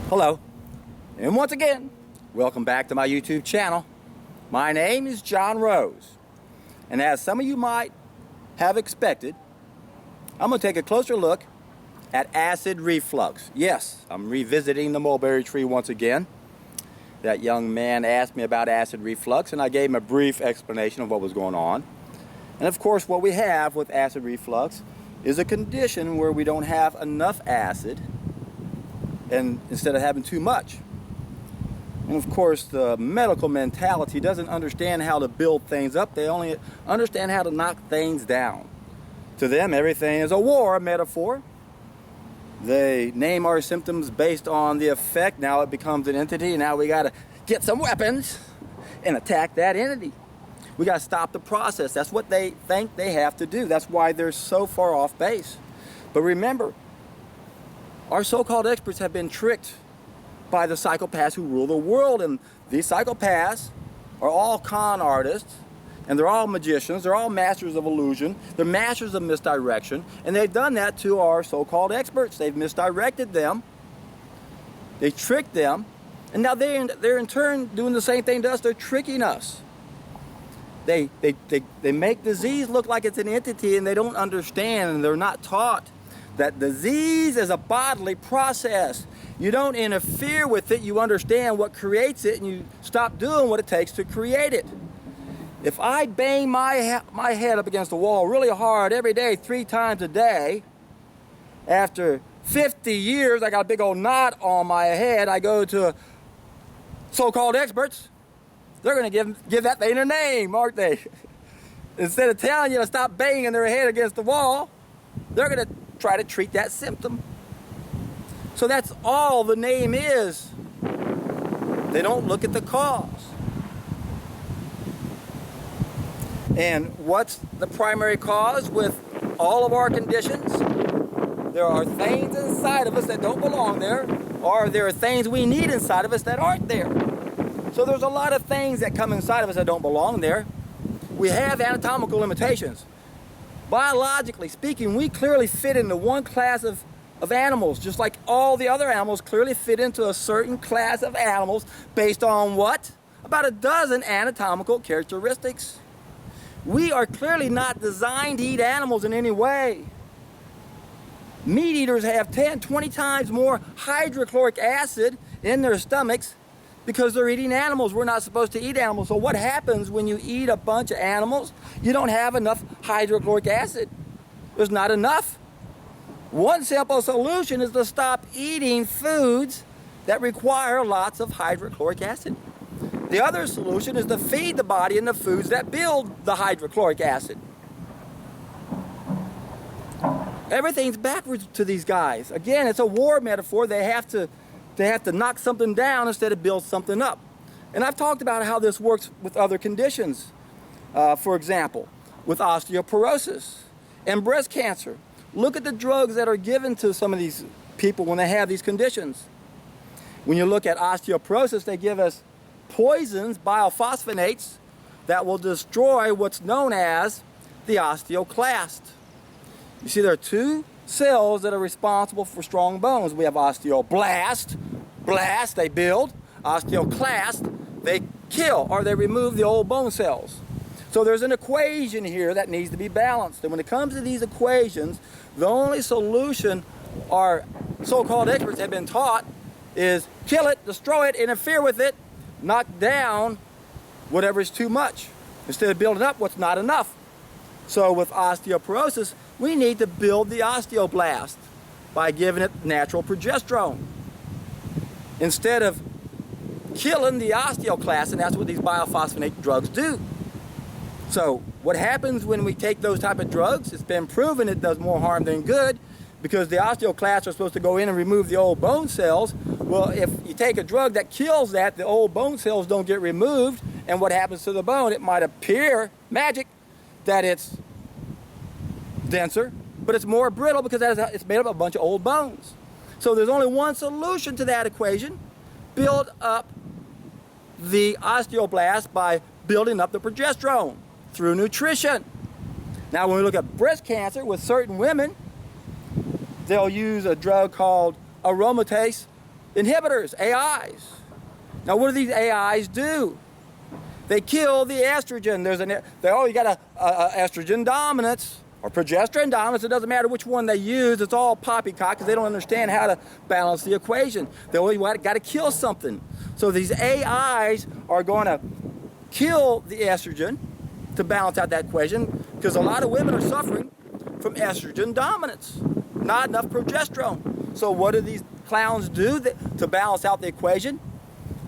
Hello, and once again, welcome back to my YouTube channel. My name is John Rose, and as some of you might have expected, I'm going to take a closer look at acid reflux. Yes, I'm revisiting the mulberry tree once again. That young man asked me about acid reflux, and I gave him a brief explanation of what was going on. And of course, what we have with acid reflux is a condition where we don't have enough acid, and instead of having too much. And of course, the medical mentality doesn't understand how to build things up. They only understand how to knock things down. To them, everything is a war metaphor. They name our symptoms based on the effect. Now it becomes an entity. Now we got to get some weapons and attack that entity. We got to stop the process. That's what they think they have to do. That's why they're so far off base. But remember, our so-called experts have been tricked by the psychopaths who rule the world. And these psychopaths are all con artists, and they're all magicians. They're all masters of illusion. They're masters of misdirection. And they've done that to our so-called experts. They've misdirected them. They tricked them. And now they're in turn doing the same thing to us. They're tricking us. They make disease look like it's an entity, and they don't understand, and they're not taught that disease is a bodily process. You don't interfere with it. You understand what creates it, and you stop doing what it takes to create it. If I bang my head up against the wall really hard every day, 3 times a day, after 50 years, I got a big old knot on my head, I go to so-called experts. They're going to give that thing a name, aren't they? Instead of telling you to stop banging their head against the wall, they're going to try to treat that symptom. So that's all the name is. They don't look at the cause. And what's the primary cause with all of our conditions? There are things inside of us that don't belong there, or there are things we need inside of us that aren't there. So there's a lot of things that come inside of us that don't belong there. We have anatomical limitations. Biologically speaking, we clearly fit into one class of animals, just like all the other animals clearly fit into a certain class of animals based on what? About a dozen anatomical characteristics. We are clearly not designed to eat animals in any way. Meat eaters have 10, 20 times more hydrochloric acid in their stomachs because they're eating animals. We're not supposed to eat animals. So what happens when you eat a bunch of animals? You don't have enough hydrochloric acid. There's not enough. One simple solution is to stop eating foods that require lots of hydrochloric acid. The other solution is to feed the body in the foods that build the hydrochloric acid. Everything's backwards to these guys. Again, it's a war metaphor. They have to knock something down instead of build something up. And I've talked about how this works with other conditions. For example, with osteoporosis and breast cancer. Look at the drugs that are given to some of these people when they have these conditions. When you look at osteoporosis, they give us poisons, biophosphonates, that will destroy what's known as the osteoclast. You see, there are 2 cells that are responsible for strong bones. We have osteoblast, blast, they build. Osteoclast, they kill, or they remove the old bone cells. So there's an equation here that needs to be balanced. And when it comes to these equations, the only solution our so-called experts have been taught is kill it, destroy it, interfere with it, knock down whatever is too much, instead of building up what's not enough. So with osteoporosis, we need to build the osteoblast by giving it natural progesterone, instead of killing the osteoclast, and that's what these biophosphonated drugs do. So what happens when we take those type of drugs? It's been proven it does more harm than good, because the osteoclasts are supposed to go in and remove the old bone cells. Well, if you take a drug that kills that, the old bone cells don't get removed, and what happens to the bone? It might appear, magic, that it's denser, but it's more brittle because it's made up of a bunch of old bones. So there's only one solution to that equation: build up the osteoblast by building up the progesterone through nutrition. Now, when we look at breast cancer with certain women, they'll use a drug called aromatase inhibitors, AIs. Now what do these AIs do? They kill the estrogen. You got a estrogen dominance or progesterone dominance. It doesn't matter which one they use. It's all poppycock because they don't understand how to balance the equation. They always got to kill something. So these AIs are going to kill the estrogen to balance out that equation, because a lot of women are suffering from estrogen dominance, not enough progesterone. So what do these clowns do to balance out the equation?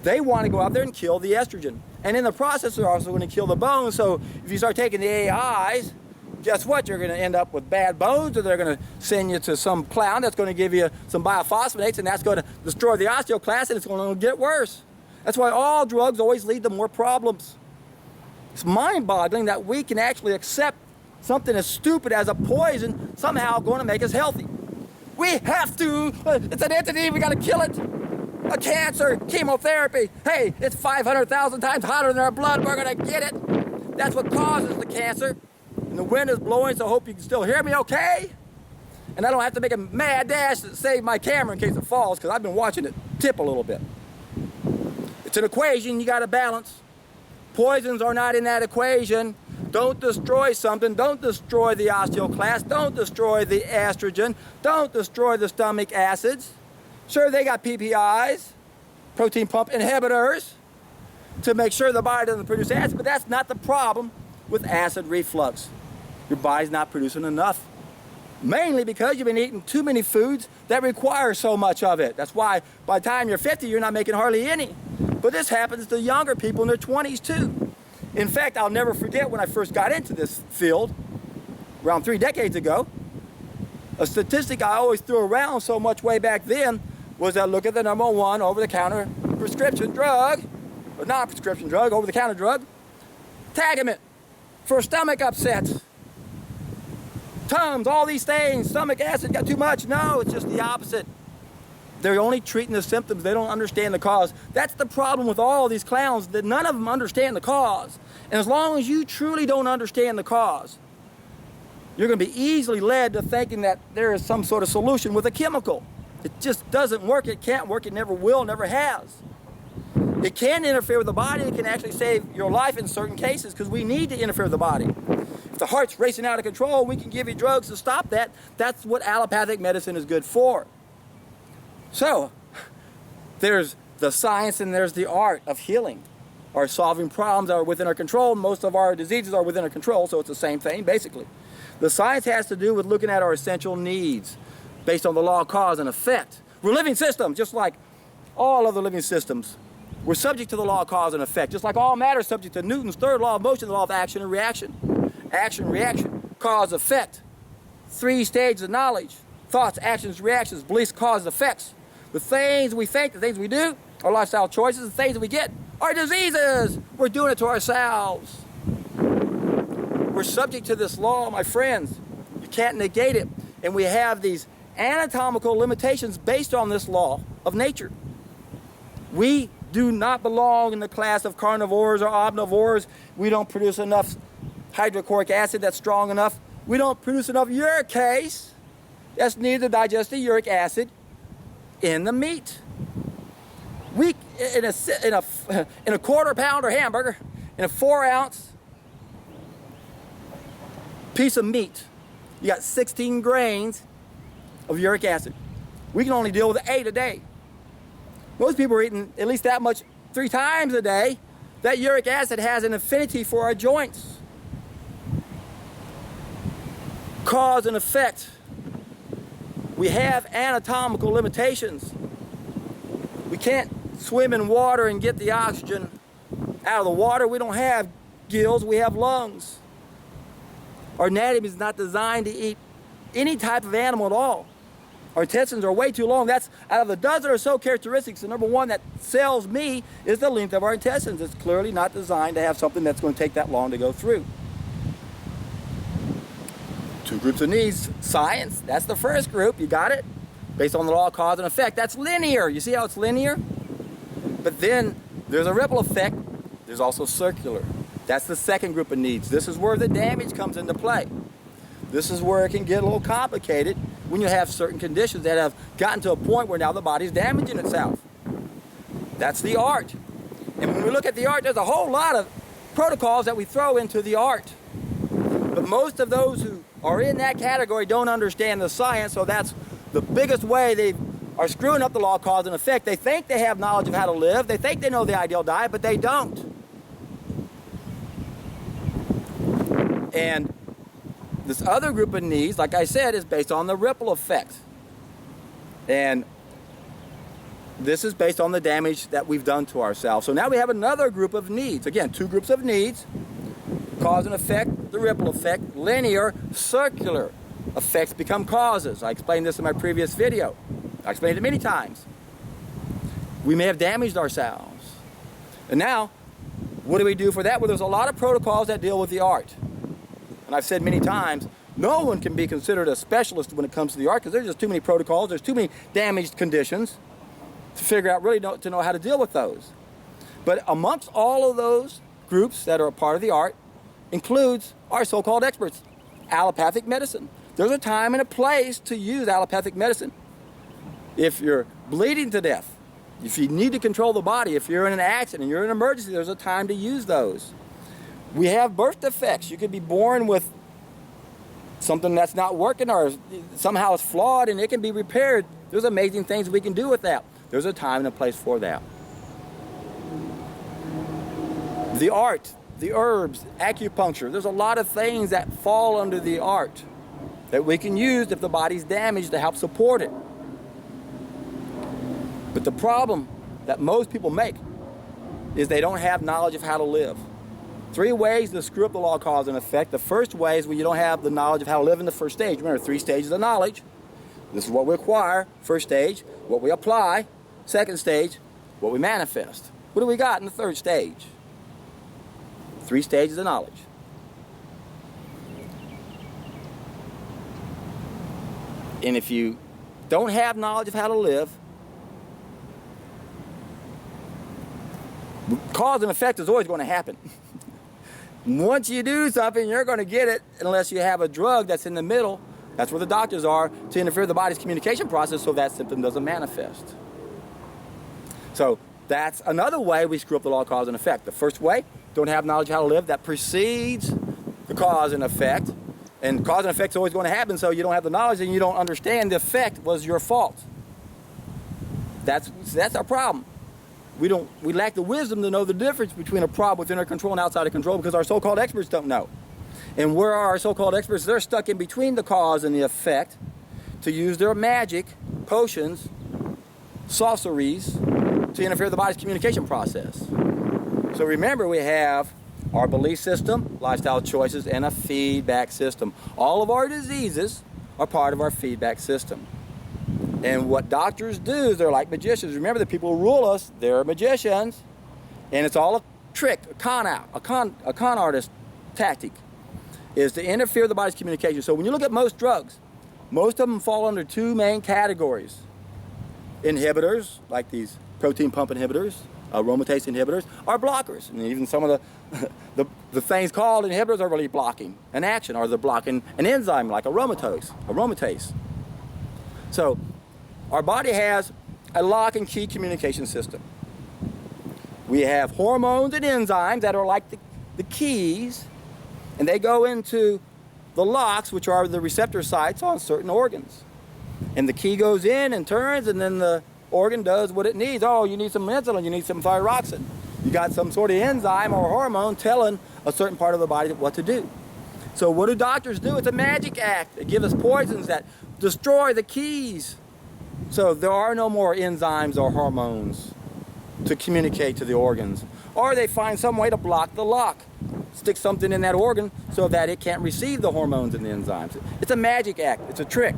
They want to go out there and kill the estrogen. And in the process, they're also going to kill the bones. So if you start taking the AIs, guess what? You're going to end up with bad bones, or they're going to send you to some clown that's going to give you some biophosphonates, and that's going to destroy the osteoclast, and it's going to get worse. That's why all drugs always lead to more problems. It's mind-boggling that we can actually accept something as stupid as a poison somehow going to make us healthy. We have to. It's an entity. We got to kill it. A cancer, chemotherapy. Hey, it's 500,000 times hotter than our blood. We're going to get it. That's what causes the cancer. And the wind is blowing, so I hope you can still hear me okay. And I don't have to make a mad dash to save my camera in case it falls, because I've been watching it tip a little bit. It's an equation you got to balance. Poisons are not in that equation. Don't destroy something. Don't destroy the osteoclast. Don't destroy the estrogen. Don't destroy the stomach acids. Sure, they got PPIs, protein pump inhibitors, to make sure the body doesn't produce acid, but that's not the problem with acid reflux. Your body's not producing enough. Mainly because you've been eating too many foods that require so much of it. That's why by the time you're 50, you're not making hardly any. But this happens to younger people in their 20s too. In fact, I'll never forget when I first got into this field, around 3 decades ago, a statistic I always threw around so much way back then was that look at the #1 over-the-counter prescription drug, or non-prescription drug, over-the-counter drug, Tagamet, for stomach upsets. Tums, all these things, stomach acid, got too much. No, it's just the opposite. They're only treating the symptoms. They don't understand the cause. That's the problem with all these clowns, that none of them understand the cause. And as long as you truly don't understand the cause, you're going to be easily led to thinking that there is some sort of solution with a chemical. It just doesn't work. It can't work. It never will, never has. It can interfere with the body. It can actually save your life in certain cases, because we need to interfere with the body. If the heart's racing out of control, we can give you drugs to stop that. That's what allopathic medicine is good for. So, there's the science and there's the art of healing, or solving problems that are within our control. Most of our diseases are within our control, so it's the same thing, basically. The science has to do with looking at our essential needs based on the law of cause and effect. We're living systems, just like all other living systems. We're subject to the law of cause and effect, just like all matter is subject to Newton's third law of motion, the law of action and reaction. Action, reaction, cause, effect. 3 stages of knowledge: thoughts, actions, reactions, beliefs, causes, effects. The things we think, the things we do, our lifestyle choices, the things that we get are diseases. We're doing it to ourselves. We're subject to this law, my friends. You can't negate it. And we have these anatomical limitations based on this law of nature. We do not belong in the class of carnivores or omnivores. We don't produce enough hydrochloric acid that's strong enough. We don't produce enough uricase that's needed to digest the uric acid in the meat. We, in a quarter-pounder hamburger, in a 4-ounce piece of meat, you got 16 grains of uric acid. We can only deal with 8 a day. Most people are eating at least that much 3 times a day. That uric acid has an affinity for our joints. Cause and effect. We have anatomical limitations. We can't swim in water and get the oxygen out of the water. We don't have gills, we have lungs. Our anatomy is not designed to eat any type of animal at all. Our intestines are way too long. That's out of the dozen or so characteristics, the #1 that sells me is the length of our intestines. It's clearly not designed to have something that's going to take that long to go through. 2 groups of needs. Science, that's the first group. You got it? Based on the law of cause and effect. That's linear. You see how it's linear? But then there's a ripple effect. There's also circular. That's the second group of needs. This is where the damage comes into play. This is where it can get a little complicated, when you have certain conditions that have gotten to a point where now the body's damaging itself. That's the art. And when we look at the art, there's a whole lot of protocols that we throw into the art. But most of those who are in that category don't understand the science, so that's the biggest way they are screwing up the law of cause and effect. They think they have knowledge of how to live, they think they know the ideal diet, but they don't. And this other group of needs, like I said, is based on the ripple effect. And this is based on the damage that we've done to ourselves. So now we have another group of needs. Again, two groups of needs. Cause and effect, the ripple effect, linear, circular effects become causes. I explained this in my previous video. I explained it many times. We may have damaged ourselves. And now, what do we do for that? Well, there's a lot of protocols that deal with the art. And I've said many times, no one can be considered a specialist when it comes to the art because there's just too many protocols, there's too many damaged conditions to figure out really to know how to deal with those. But amongst all of those groups that are a part of the art includes our so-called experts, allopathic medicine. There's a time and a place to use allopathic medicine. If you're bleeding to death, if you need to control the body, if you're in an accident, you're in an emergency, there's a time to use those. We have birth defects. You could be born with something that's not working or somehow it's flawed and it can be repaired. There's amazing things we can do with that. There's a time and a place for that. The art, the herbs, acupuncture, there's a lot of things that fall under the art that we can use if the body's damaged to help support it. But the problem that most people make is they don't have knowledge of how to live. 3 ways to screw up the law of cause and effect. The first way is when you don't have the knowledge of how to live in the first stage. Remember, 3 stages of knowledge. This is what we acquire, first stage, what we apply, second stage, what we manifest. What do we got in the third stage? 3 stages of knowledge. And if you don't have knowledge of how to live, cause and effect is always going to happen. Once you do something, you're going to get it unless you have a drug that's in the middle. That's where the doctors are to interfere with the body's communication process so that symptom doesn't manifest. So that's another way we screw up the law of cause and effect. The first way, don't have knowledge of how to live. That precedes the cause and effect. And cause and effect is always going to happen, so you don't have the knowledge and you don't understand the effect was your fault. That's our problem. We lack the wisdom to know the difference between a problem within our control and outside of control because our so-called experts don't know. And where are our so-called experts? They're stuck in between the cause and the effect to use their magic, potions, sorceries to interfere with the body's communication process. So remember, we have our belief system, lifestyle choices, and a feedback system. All of our diseases are part of our feedback system. And what doctors do is they're like magicians. Remember, the people who rule us, they're magicians. And it's all a trick, a con artist tactic, is to interfere with the body's communication. So when you look at most drugs, most of them fall under 2 main categories. Inhibitors, like these protein pump inhibitors, aromatase inhibitors, are blockers. And even some of the things called inhibitors are really blocking an action, or they're blocking an enzyme like aromatase. So our body has a lock and key communication system. We have hormones and enzymes that are like the keys, and they go into the locks, which are the receptor sites on certain organs. And the key goes in and turns, and then the organ does what it needs. Oh, you need some insulin, you need some thyroxine. You got some sort of enzyme or hormone telling a certain part of the body what to do. So what do doctors do? It's a magic act. They give us poisons that destroy the keys. So there are no more enzymes or hormones to communicate to the organs. Or they find some way to block the lock. Stick something in that organ so that it can't receive the hormones and the enzymes. It's a magic act. It's a trick.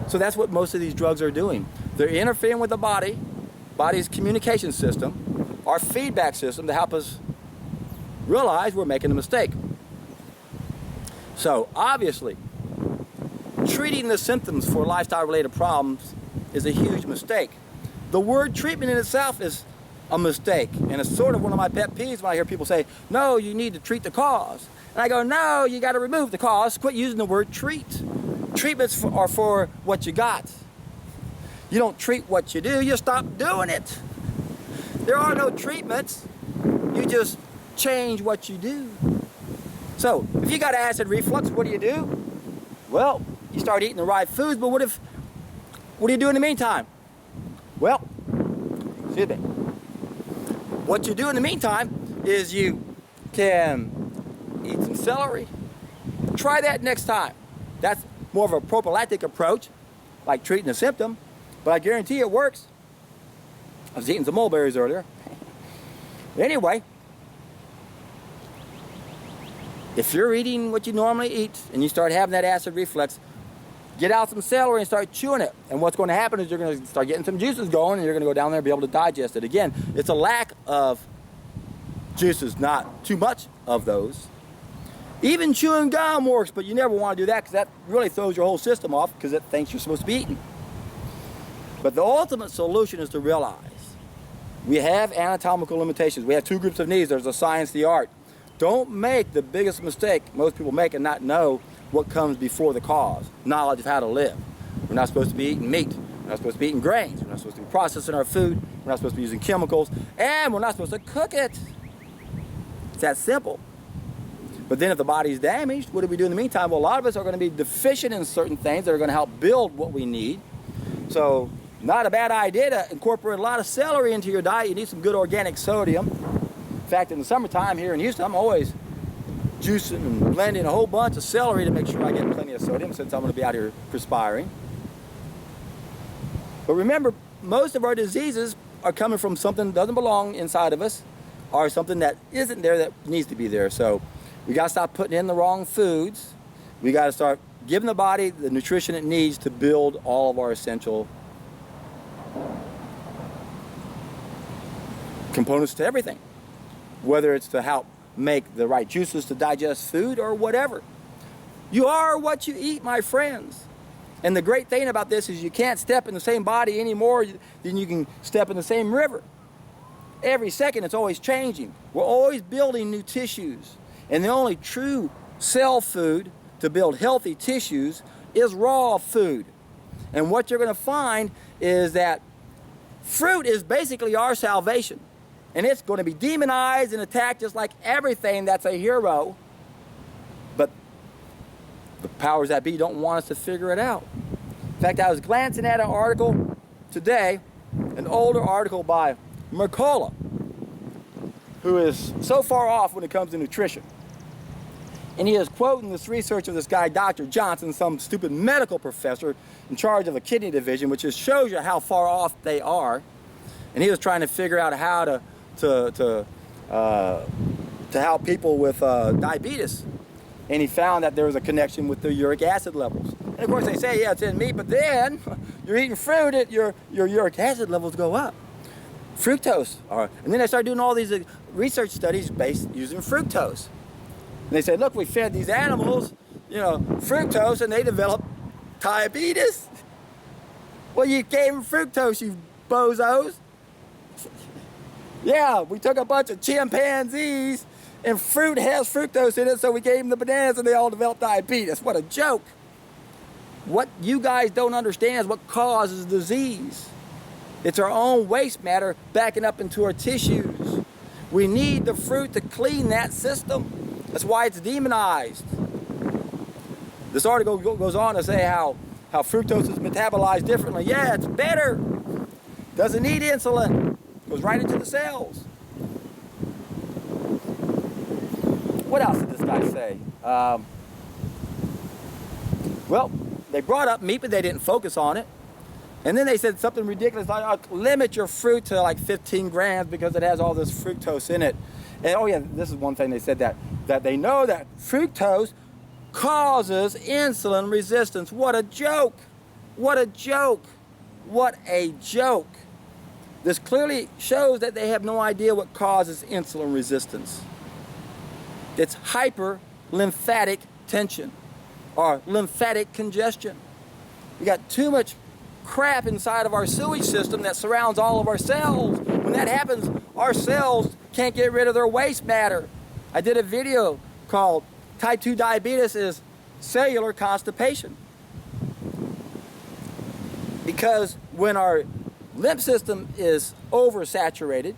So that's what most of these drugs are doing. They're interfering with the body's communication system, our feedback system, to help us realize we're making a mistake. So obviously, treating the symptoms for lifestyle-related problems is a huge mistake. The word treatment in itself is a mistake, and it's sort of one of my pet peeves when I hear people say, no, you need to treat the cause. And I go, no, you got to remove the cause. Quit using the word treat. Treatments are for what you got. You don't treat what you do, you stop doing it. There are no treatments. You just change what you do. So, if you got acid reflux, what do? Well, you start eating the right foods, but what do you do in the meantime? Well, excuse me. What you do in the meantime is you can eat some celery. Try that next time. That's more of a prophylactic approach, like treating a symptom, but I guarantee it works. I was eating some mulberries earlier. Anyway, if you're eating what you normally eat and you start having that acid reflux, get out some celery and start chewing it. And what's going to happen is you're going to start getting some juices going, and you're going to go down there and be able to digest it. Again, it's a lack of juices, not too much of those. Even chewing gum works, but you never want to do that because that really throws your whole system off because it thinks you're supposed to be eating. But the ultimate solution is to realize we have anatomical limitations. We have two groups of needs. There's the science, the art. Don't make the biggest mistake most people make and not know what comes before the cause. Knowledge of how to live. We're not supposed to be eating meat. We're not supposed to be eating grains. We're not supposed to be processing our food. We're not supposed to be using chemicals. And we're not supposed to cook it. It's that simple. But then if the body's damaged, what do we do in the meantime? Well, a lot of us are going to be deficient in certain things that are going to help build what we need. So, not a bad idea to incorporate a lot of celery into your diet. You need some good organic sodium. In fact, in the summertime here in Houston, I'm always juicing and blending a whole bunch of celery to make sure I get plenty of sodium since I'm going to be out here perspiring. But remember, most of our diseases are coming from something that doesn't belong inside of us or something that isn't there that needs to be there. So we got to stop putting in the wrong foods. We got to start giving the body the nutrition it needs to build all of our essential components to everything. Whether it's to help make the right juices to digest food or whatever. You are what you eat, my friends. And the great thing about this is you can't step in the same body any more than you can step in the same river. Every second it's always changing. We're always building new tissues. And the only true cell food to build healthy tissues is raw food. And what you're going to find is that fruit is basically our salvation. And it's going to be demonized and attacked just like everything that's a hero. But the powers that be don't want us to figure it out. In fact, I was glancing at an article today, an older article by Mercola, who is so far off when it comes to nutrition. And he is quoting this research of this guy, Dr. Johnson, some stupid medical professor in charge of a kidney division, which just shows you how far off they are. And he was trying to figure out how to help people with diabetes. And he found that there was a connection with the uric acid levels. And of course they say, yeah, it's in meat, but then you're eating fruit, your uric acid levels go up. Fructose. And then they started doing all these research studies based using fructose. And they said, look, we fed these animals, fructose, and they developed diabetes. Well, you gave them fructose, you bozos. Yeah, we took a bunch of chimpanzees, and fruit has fructose in it, so we gave them the bananas, and they all developed diabetes. What a joke. What you guys don't understand is what causes disease. It's our own waste matter backing up into our tissues. We need the fruit to clean that system. That's why it's demonized. This article goes on to say how fructose is metabolized differently. Yeah, it's better. Doesn't need insulin. Goes right into the cells. What else did this guy say? Well, they brought up meat, but they didn't focus on it. And then they said something ridiculous like, limit your fruit to like 15 grams because it has all this fructose in it. And oh yeah, this is one thing they said that they know that fructose causes insulin resistance. What a joke. What a joke. What a joke. This clearly shows that they have no idea what causes insulin resistance. It's hyperlymphatic tension or lymphatic congestion. We got too much crap inside of our sewage system that surrounds all of our cells. When that happens, our cells can't get rid of their waste matter. I did a video called Type 2 Diabetes is Cellular Constipation. Because when our lymph system is oversaturated,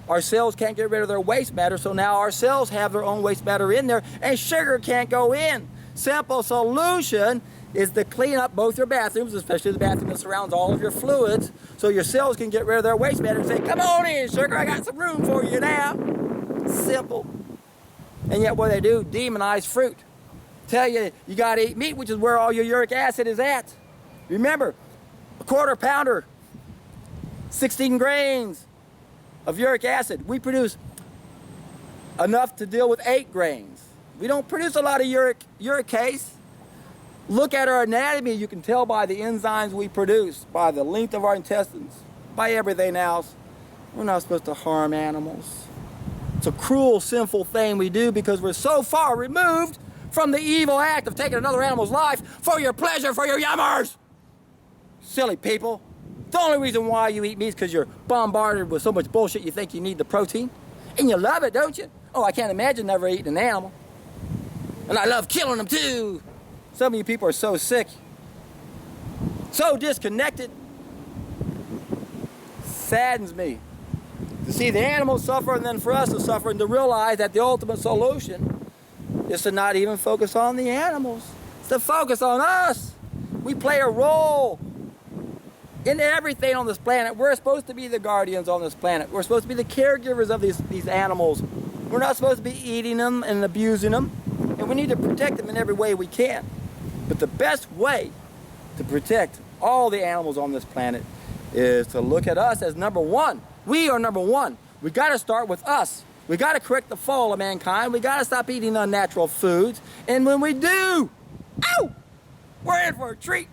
our cells can't get rid of their waste matter, so now our cells have their own waste matter in there, and sugar can't go in. Simple solution is to clean up both your bathrooms, especially the bathroom that surrounds all of your fluids, so your cells can get rid of their waste matter and say, come on in, sugar, I got some room for you now. Simple. And yet what they do, demonize fruit. Tell you, you got to eat meat, which is where all your uric acid is at. Remember, a quarter pounder, 16 grains of uric acid. We produce enough to deal with 8 grains. We don't produce a lot of uricase. Look at our anatomy. You can tell by the enzymes we produce, by the length of our intestines, by everything else. We're not supposed to harm animals. It's a cruel, sinful thing we do because we're so far removed from the evil act of taking another animal's life for your pleasure, for your yummers. Silly people. The only reason why you eat meat is because you're bombarded with so much bullshit you think you need the protein. And you love it, don't you? Oh, I can't imagine never eating an animal. And I love killing them too. Some of you people are so sick, so disconnected. Saddens me to see the animals suffer and then for us to suffer, and to realize that the ultimate solution is to not even focus on the animals. It's to focus on us. We play a role in everything on this planet. We're supposed to be the guardians on this planet. We're supposed to be the caregivers of these animals. We're not supposed to be eating them and abusing them, and we need to protect them in every way we can. But the best way to protect all the animals on this planet is to look at us as number one. We are number one. We got to start with us. We got to correct the fall of mankind. We got to stop eating unnatural foods. And when we do, ow, we're in for a treat.